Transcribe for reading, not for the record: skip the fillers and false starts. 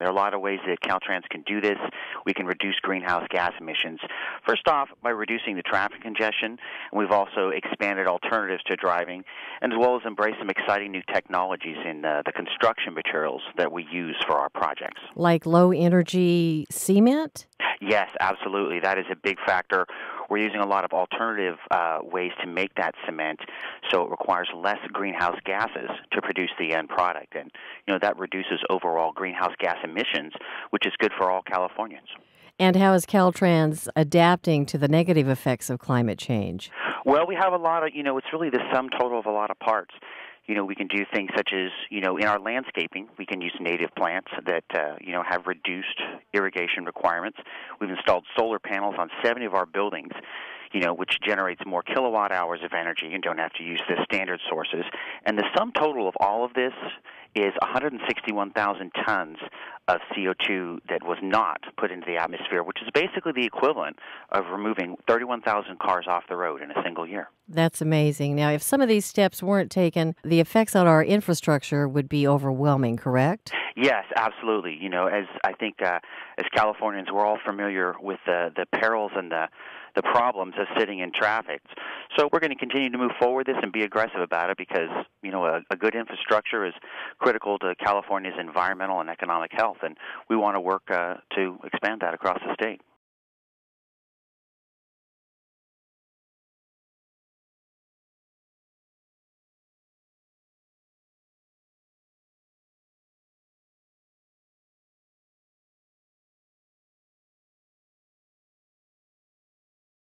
There are a lot of ways that Caltrans can do this. We can reduce greenhouse gas emissions. First off, by reducing the traffic congestion, and we've also expanded alternatives to driving, and as well as embrace some exciting new technologies in the construction materials that we use for our projects. Like low-energy cement? Yes, absolutely. That is a big factor. We're using a lot of alternative ways to make that cement, so it requires less greenhouse gases to produce the end product. And, that reduces overall greenhouse gas emissions, which is good for all Californians. And how is Caltrans adapting to the negative effects of climate change? Well, we have a lot of, it's really the sum total of a lot of parts. We can do things such as, in our landscaping, we can use native plants that, have reduced irrigation requirements. We've installed solar panels on 70 of our buildings, which generates more kilowatt hours of energy. You don't have to use the standard sources. And the sum total of all of this is 161,000 tons of CO2 that was not put into the atmosphere, which is basically the equivalent of removing 31,000 cars off the road in a single year. That's amazing. Now, if some of these steps weren't taken, the effects on our infrastructure would be overwhelming, correct? Yes, absolutely. As I think as Californians, we're all familiar with the perils and the problems of sitting in traffic. So we're going to continue to move forward this and be aggressive about it because, a good infrastructure is critical to California's environmental and economic health, and we want to work to expand that across the state.